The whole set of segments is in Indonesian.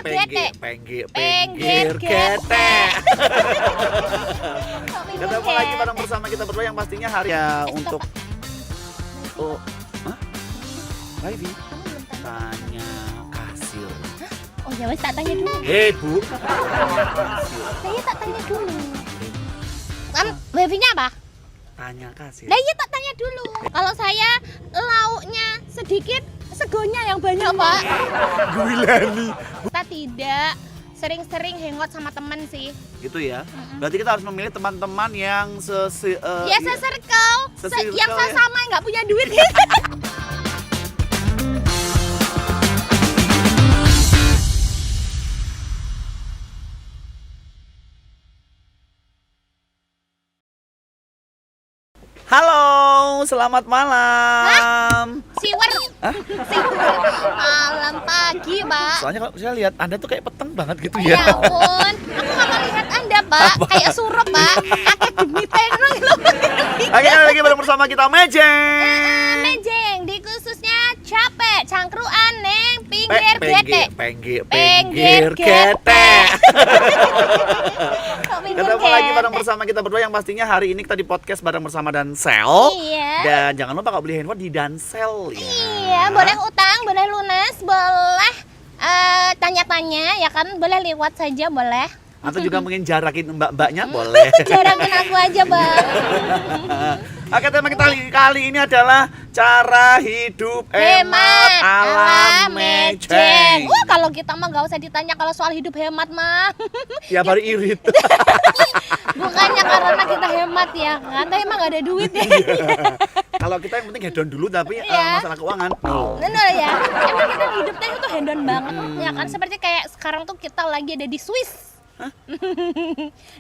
getek. Pinggir getek. Ketemu lagi bareng bersama kita berdua yang pastinya hari ya untuk Ivy tanya kasir. Oh ya wes tak tanya dulu. Bu. Saya tak tanya dulu. Wifi-nya apa? Tanya kasir. Nah iya tak tanya dulu. Kalau saya lauknya sedikit, segonya yang banyak pak. Guilani. Kita tidak sering-sering hangout sama temen sih. Gitu ya. Berarti kita harus memilih teman-teman yang se-circle, Se-circle yang ya. sama nggak punya duit. Halo, selamat malam. Siwer. Malam pagi, Pak. Soalnya kalau saya lihat Anda tuh kayak peteng banget gitu Ya ya. ampun, aku nggak melihat Anda, Pak. Apa? Kayak surup, Pak. Akeh demi tenang loh. Akhirnya lagi bareng bersama kita Mejeng. Mejeng, di khususnya capek, cangkruan neng pinggir getek. Pinggir getek. Kok pinggir Ketemu lagi getek? bareng bersama kita berdua yang pastinya hari ini kita di podcast bareng bersama Dansel. Iya. Dan jangan lupa kalau beli handphone di Dansel ya. Iya, boleh utang, boleh lunas, boleh tanya-tanya, ya kan? Boleh lewat saja, boleh. Atau juga mungkin jarakin mbak-mbaknya boleh. Jarakin aku aja, Bang. Oke, tema kita kali ini adalah cara hidup hemat ala Mejeng. Wah, kalau kita mah gak usah ditanya kalau soal hidup hemat mah. Ya baru irit. Bukannya karena kita hemat ya kan, tapi emang gak ada duit ya. Kalau kita yang penting hedon dulu tapi Iya. masalah keuangan. Bener ya, emang kita hidupnya itu hedon banget ya kan. Seperti kayak sekarang tuh kita lagi ada di Swiss.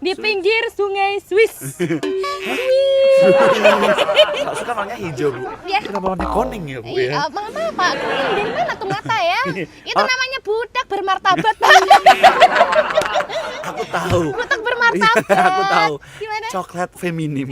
Di pinggir sungai Swiss. Gak suka warnanya hijau, Bu. Ya. Kita warna kuning ya, Bu ya. Iya, mama Pak, kuning dari mana tuh mata ya? Itu namanya budak bermartabat, Pak. Aku tahu. Budak bermartabat. Iya, aku tahu. Gimana? Coklat feminim.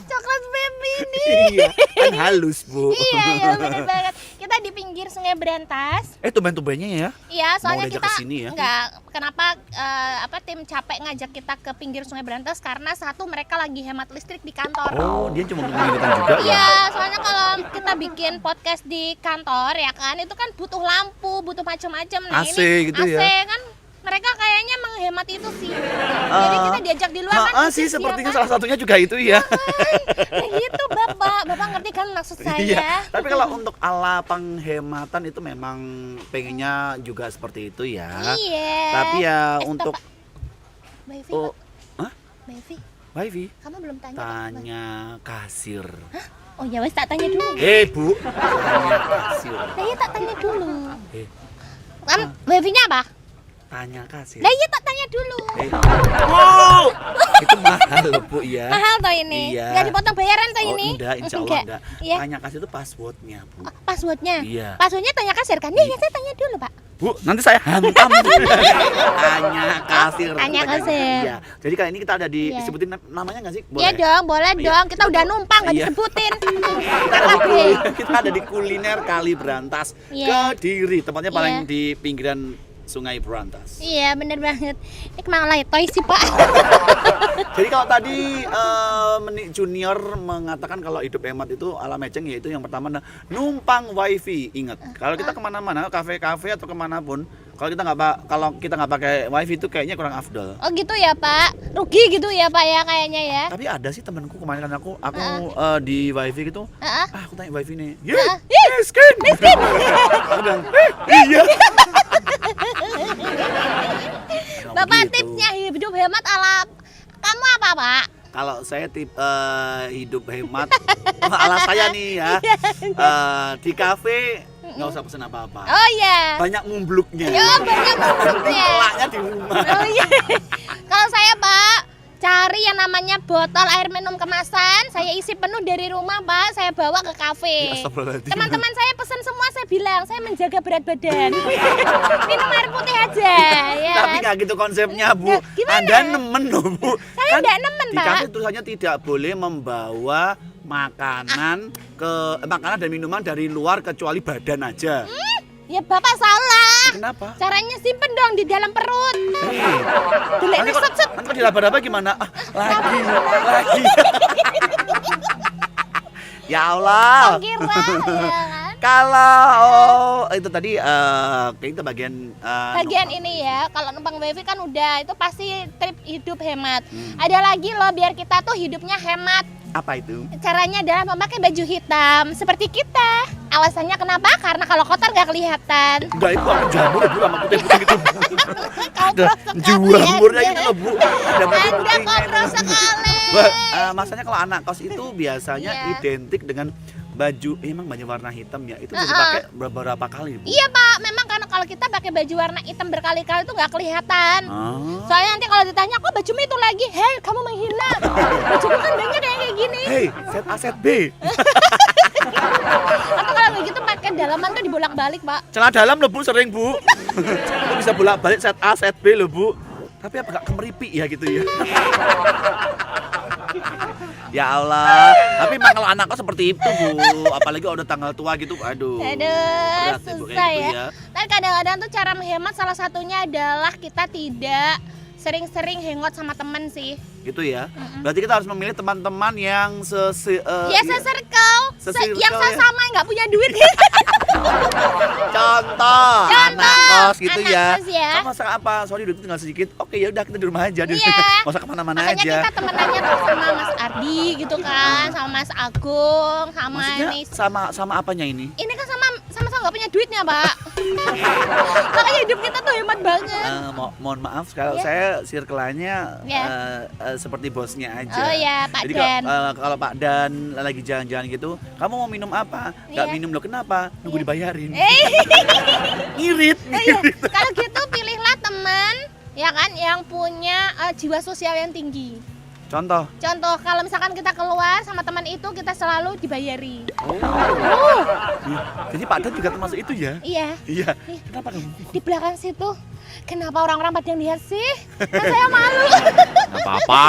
Coklat baby ini. Iya, kan halus, Bu. Iya, ya bener banget. Kita di pinggir Sungai Berantas. Tumben-tumbennya ya. Iya, soalnya diajak kita kesini ya? enggak. Kenapa tim capek ngajak kita ke pinggir Sungai Berantas karena satu mereka lagi hemat listrik di kantor. Oh, dia cuma untuk mengingatkan juga ya. Iya, soalnya kalau kita bikin podcast di kantor ya kan, itu kan butuh lampu, butuh macam-macam. Nah, AC ini gitu AC ya. kan mereka kayaknya menghemat itu sih. Jadi kita diajak di luar kan. sih khusus, sepertinya ya kan? salah satunya juga itu ya. Kayak gitu, Bapak. Bapak ngerti kan maksud saya? Iya. Tapi kalau untuk ala penghematan itu memang pengennya juga seperti itu ya. Iya. Tapi ya Stop, untuk Pak. Mbak Evi, oh, Mbak Evi, Wifi kamu belum tanya. tanya kasir. Oh ya wes tak tanya dulu. Bu, tanya kasir. Saya tak tanya dulu. Eh, Mbak Evi-nya apa? tanya kasir. Lah iya tak tanya dulu. Bu, itu mahal loh, Bu ya. Mahal toh ini? Iya. Nggak dipotong bayaran toh ini? Enggak, insya Allah enggak. Iya. Tanya kasir itu passwordnya, Bu. Passwordnya? Iya. Passwordnya tanya kasir kan? Iya, saya tanya dulu Pak. Bu, nanti saya hantam. Tanya kasir. Tanya kasir. Iya. Jadi kali ini kita ada di Iya. disebutin namanya nggak sih? Iya dong, boleh Iya. dong. Kita udah numpang nggak Iya. disebutin. Kita ada di kuliner Kali Berantas, Iya. Kediri, tempatnya paling Iya. di pinggiran Sungai Berantas. Iya bener banget. Ini kemana letoy sih Pak? Jadi kalau tadi Junior mengatakan kalau hidup hemat itu ala Mejeng, yaitu yang pertama numpang wifi. Ingat, kalau kita kemana-mana, kafe-kafe atau kemanapun, kalau kita nggak pakai wifi itu kayaknya kurang afdol. Oh gitu ya Pak? Rugi gitu ya Pak ya kayaknya ya? Tapi ada sih temanku kemarin kan aku di wifi gitu, aku tanya wifi nih, miskin. Aku bilang, iya. Bapak Begitu. tipsnya hidup hemat ala kamu apa Pak? Kalau saya hidup hemat ala saya nih ya, di kafe nggak usah pesen apa-apa. Oh iya. Banyak mumbluknya. Ya banyak bumbunya. Kolaknya di rumah. Oh iya. Kalau saya Pak cari yang namanya botol air minum kemasan, saya isi penuh dari rumah Pak, saya bawa ke kafe. Astagfirullahaladzim. Teman-teman saya pesan semua, saya bilang saya menjaga berat badan. Minum air putih aja ya. Tapi nggak gitu konsepnya, Bu. Nah, gimana? Anda nemen loh, Bu. Saya nggak nemen, di Pak. kafe tulisannya tidak boleh membawa makanan dan minuman dari luar kecuali badan aja. Ya Bapak salah. Kenapa? Caranya simpen dong di dalam perut. Delek Nanti set set. kalau diraba-raba gimana? Lagi. Ya Allah. Kira ya kan. Kalau itu tadi itu bagian Bagian ini ya, kalau numpang wifi kan udah itu pasti trip hidup hemat. Ada lagi loh biar kita tuh hidupnya hemat. apa itu? Caranya adalah memakai baju hitam seperti kita. Alasannya kenapa? Karena kalau kotor nggak kelihatan. Enggak, itu aku jamur Bu sama putih-putih gitu. Ada jamurnya gitu loh Bu. Ada Anda putih-putihnya kontrol itu. sekali. Masanya kalau anak kos itu biasanya Iya. identik dengan baju, emang baju warna hitam ya, itu bisa dipakai beberapa kali Bu. Iya Pak, memang karena kalau kita pakai baju warna hitam berkali-kali itu nggak kelihatan. Ah. Soalnya nanti kalau ditanya, kok bajumu itu lagi? Hei, kamu menghilang. Bajuku kan banyak kayak gini. Hei, set A set B. Atau kalau nggak gitu pakai dalaman tuh dibolak-balik Pak. Celana dalam loh Bu, sering Bu. Itu bisa bolak-balik set A set B loh Bu. Tapi apa gak kemeripi ya gitu ya. Ya Allah, tapi memang kalau anak kok seperti itu Bu, apalagi udah tanggal tua gitu, aduh. Aduh, berat ya, Bu, kayak susah gitu ya. Tapi kadang-kadang tuh cara menghemat salah satunya adalah kita tidak sering-sering hangout sama temen sih. Gitu ya. Berarti kita harus memilih teman-teman yang Ya se-circle, Se-circle yang ya. sama yang nggak punya duit. contoh anak kos gitu anak ya. kos ya. Kamu masak apa? Sorry duit tinggal sedikit. Oke ya udah kita di rumah aja. Iya. Nggak usah kemana-mana Makanya aja. kita temenannya tuh sama Mas Ardi gitu kan, sama Mas Agung, sama Maksudnya nih. sama apanya ini? Ini kan sama nggak punya duitnya, Pak. Makanya hidup kita tuh hemat banget. Mohon maaf kalau Ya. saya circle-nya Ya. seperti bosnya aja. Oh ya, Pak Jadi Dan. kalau Pak Dan lagi jalan-jalan gitu, kamu mau minum apa? Nggak Iya. minum loh, kenapa? Nunggu Iya. dibayarin. Oh Ngirit. iya, kalau gitu pilihlah teman ya kan yang punya jiwa sosial yang tinggi. Contoh. Contoh kalau misalkan kita keluar sama teman itu kita selalu dibayari. Jadi Pak Dan juga termasuk itu ya? Iya, Iya. Kenapa kamu? di belakang situ. Kenapa orang-orang pada yang lihat sih? Kan saya malu. Nggak apa-apa.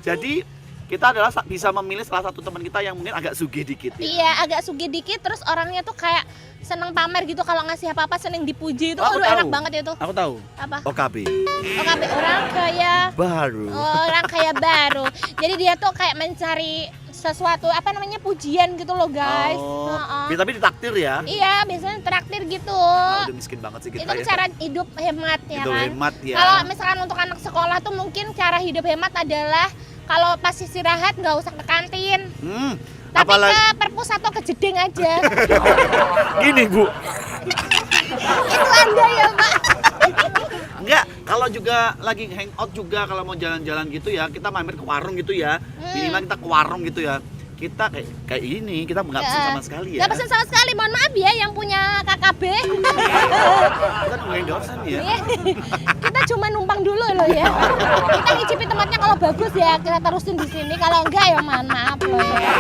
Jadi kita adalah bisa memilih salah satu teman kita yang mungkin agak sugih dikit. Ya? Iya, agak sugih dikit terus orangnya tuh kayak seneng pamer gitu kalau ngasih apa-apa seneng dipuji itu. Oh, aku Aduh enak tahu. banget itu. Aku tahu. Apa? OKB. OKB orang kaya. Baru. Orang kaya baru. Jadi dia tuh kayak mencari sesuatu apa namanya pujian gitu loh guys. Oh. Heeh. Tapi ditaktir ya. Iya, biasanya traktir gitu. Nah, udah miskin banget sih kita Itu ya. cara hidup hemat ya Hidup kan. hemat ya. Kalau misalkan untuk anak sekolah tuh mungkin cara hidup hemat adalah kalau pas istirahat nggak usah ke kantin, tapi Apalagi ke perpus atau ke jeding aja. gini Bu. Itu Anda ya Pak. Enggak, kalau juga lagi hangout juga kalau mau jalan-jalan gitu ya, kita mampir ke warung gitu ya. Minimal kita ke warung gitu ya. Kita kayak ini, kita nggak pesen sama sekali ya. Nggak pesen sama sekali, mohon maaf ya yang punya KKB. Kita nungguin dosen ya. Iya. Kita cuma numpang dulu loh ya. Kita ngicipi tempatnya kalau bagus ya kita terusin di sini. Kalau enggak ya mohon maaf loh ya.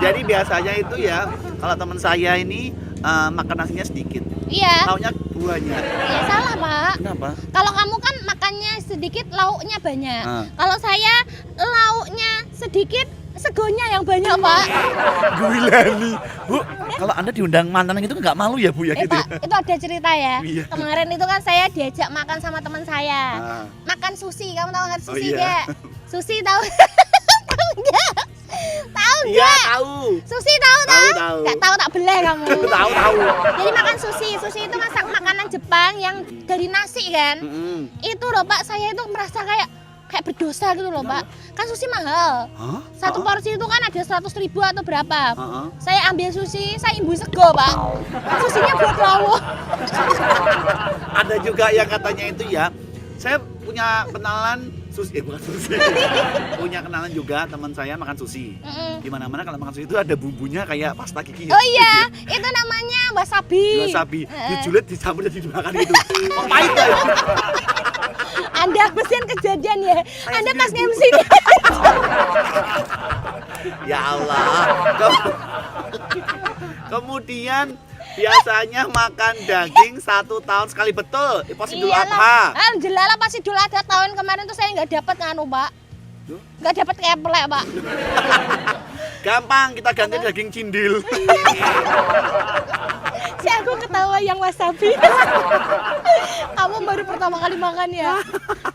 Jadi biasanya itu ya, kalau teman saya ini makan nasinya sedikit. Iya. Lauknya buahnya. Ya salah Pak. Kenapa? Kalau kamu kan makannya sedikit, lauknya banyak. Ah. Kalau saya lauknya sedikit, segonya yang banyak Pak. Gulani. Bu, kalau Anda diundang mantan gitu nggak malu ya Bu ya gitu? Pak, itu ada cerita ya. Iya. Kemarin itu kan saya diajak makan sama teman saya. Ah. Makan sushi, kamu tahu nggak sushi Oh, iya. nggak? Sushi tahu? Tahu nggak? Tahu Iya, nggak? tahu. Sushi tahu Tahu, tak? tahu. Nggak tahu tak beleh kamu. Tahu. Jadi makan sushi. Sushi itu masak makanan Jepang yang dari nasi kan. Itu loh Pak, saya itu merasa kayak berdosa gitu loh Pak. Kan sushi mahal. Hah? Satu porsi itu kan ada 100.000 atau berapa. Heeh. Saya ambil sushi, saya imbu sego Pak. Susinya buat lawuh. Ada juga yang katanya itu ya, saya punya kenalan sushi, bukan sushi. Punya kenalan juga teman saya makan sushi. Di mana-mana kalau makan sushi itu ada bumbunya kayak pasta gigi. Oh iya, itu namanya wasabi. Wasabi, dijulit dicampur dan dimakan gitu. Kok pahit ya? Anda mesin kejadian ya. Anda pas sendiri, Bu. MC. Ya Allah. Kemudian biasanya makan daging 1 tahun sekali, betul. Pas Idul Adha. Alhamdulillah pas Idul Adha tahun kemarin tuh saya nggak dapat nganu Pak. Duh. Nggak dapat keplek Pak. Gampang, kita ganti daging cindil. Si aku ketawa yang wasabi. Kamu baru pertama kali makan ya?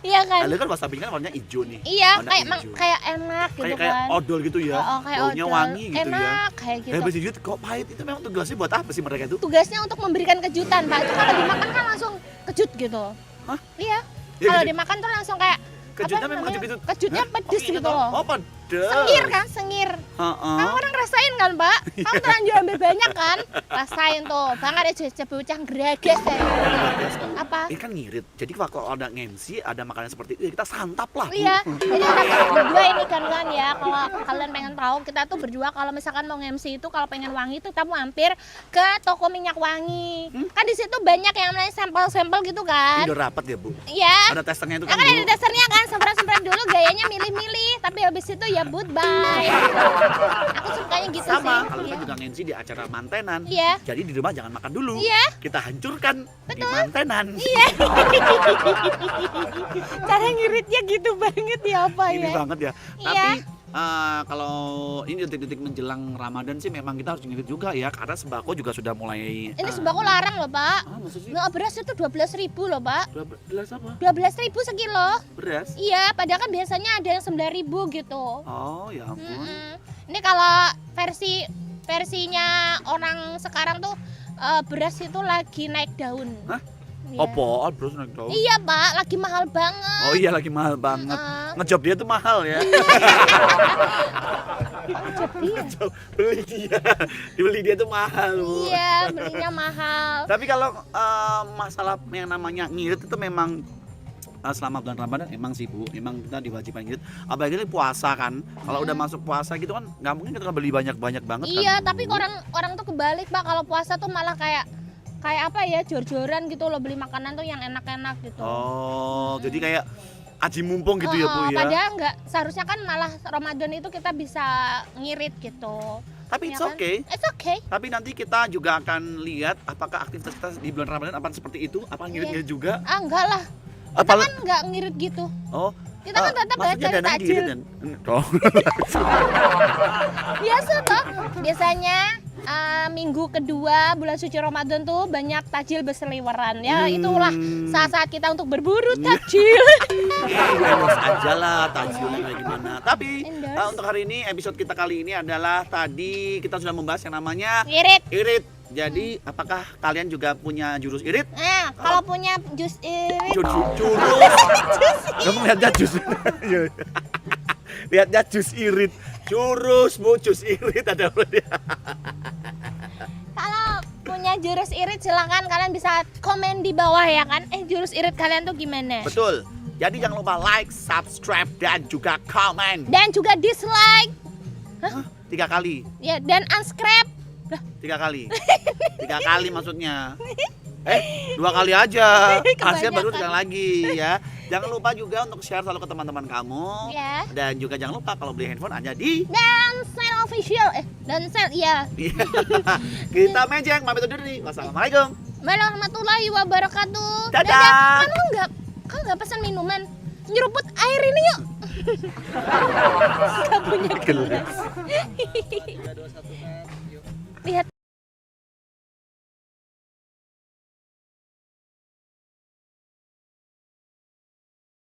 Iya kan? Lalu kan wasabi kan warnanya hijau nih. Iya, warna kayak hijau. kayak enak gitu kayak kan. odol gitu ya. Kayak Baunya odol. wangi gitu ya. Enak kayak gitu. Habis itu kok pahit itu memang tugasnya buat apa sih mereka itu? Tugasnya untuk memberikan kejutan, Pak. Itu kalau dimakan kan langsung kejut gitu. Hah? Iya. Ya, Kalau gitu. dimakan tuh langsung kayak Kejutnya apa memang namanya? kejut. Kejutnya Hah? pedes gitu gitu loh. Oh, pedes. Sengir kan, sengir. Heeh. Kamu orang rasain kan, Pak? Kamu terlanjur ambil banyak kan? Rasain tuh. Banget aja bocah gerages kayak gitu. Apa? Ini kan ngirit. Jadi kalau ada MC, ada makanan seperti itu, ya kita santap lah. Bu. Iya, jadi kita berdua ini kan ya, kalau kalian pengen tahu, kita tuh berdua kalau misalkan mau MC itu kalau pengen wangi itu kita mampir ke toko minyak wangi. Kan di situ banyak yang namanya sampel-sampel gitu Ini kan. udah rapat ya, Bu. Iya. Ada testernya itu Ya kan, kan ada Bu. dasarnya kan, semprot-semprot dulu gayanya milih-milih, tapi habis itu ya goodbye. Aku sukanya gitu Sama, sih. kalau Iya. kita juga MC di acara mantenan. Iya. Jadi di rumah jangan makan dulu. Iya. Kita hancurkan di Betul. mantenan. Iya. Cara ngiritnya gitu banget ya apa Ini ya? banget ya. Iya. Tapi kalau ini detik-detik menjelang Ramadan sih memang kita harus ngirit juga ya, karena sembako juga sudah mulai. Ini sembako larang loh, Pak. Maksud sih? Nggak, beras itu 12.000 loh, Pak. Beras apa? 12.000 sekilo. Beras? Iya, padahal kan biasanya ada yang 9.000 gitu. Oh ya ampun. Mm-mm. Ini kalau versinya orang sekarang tuh beras itu lagi naik daun. Hah? Iya. Apaan beras naik daun? Iya, Pak, lagi mahal banget. Oh iya lagi mahal banget. Ngejob dia tuh mahal ya. Jadi Beli dia. Dibeli dia tuh mahal, Bu. iya, belinya mahal. Tapi kalau masalah yang namanya ngirit itu memang selama bulan Ramadan emang sih, Bu, emang kita diwajibkan ngirit. Apalagi ini puasa kan. Kalau udah masuk puasa gitu kan nggak mungkin kita beli banyak-banyak banget kan. Iya, Bu. tapi orang tuh kebalik, Pak. Kalau puasa tuh malah kayak apa ya, jor-joran gitu loh, beli makanan tuh yang enak-enak gitu. Oh, jadi kayak aji mumpung gitu ya, Bu ya. Padahal enggak, seharusnya kan malah Ramadan itu kita bisa ngirit gitu. Tapi Ya it's kan? okay. It's okay. Tapi nanti kita juga akan lihat apakah aktivitas kita di bulan Ramadan apa seperti itu, apa ngirit-ngirit juga. Enggak lah. Kita Apalagi kan enggak ngirit gitu. oh, Kita kan tetap maksudnya cari dananya takjil. diirit dan dong. Biasa toh. Biasanya minggu kedua bulan suci Ramadan tuh banyak takjil berseliweran. Ya itulah saat-saat kita untuk berburu takjil. Endorse aja lah takjilnya kayak gimana. Tapi Endorse. untuk hari ini episode kita kali ini adalah tadi kita sudah membahas yang namanya Ngirit. irit. Jadi apakah kalian juga punya jurus irit? Nah, kalau punya jus irit. Jurus. Kamu lihatnya jus. Lihatnya jus irit. Jurus bu jus irit ada apa dia? Kalau punya jurus irit silakan kalian bisa komen di bawah ya kan. Jurus irit kalian tuh gimana? Betul. Jadi jangan lupa like, subscribe dan juga komen. Dan juga dislike. 3 kali. Ya, dan unsubscribe. 3 kali. 3 kali maksudnya. 2 kali aja. Hasil baru 3 lagi ya. Jangan lupa juga untuk share selalu ke teman-teman kamu. Ya. Dan juga jangan lupa kalau beli handphone ada di Dansel official. Dansel iya. Kita Mejeng pamit undur diri. Wassalamualaikum. Warahmatullahi wabarakatuh. Dadah. Kamu nggak pesan minuman? Nyeruput air ini yuk. Gak punya gelas.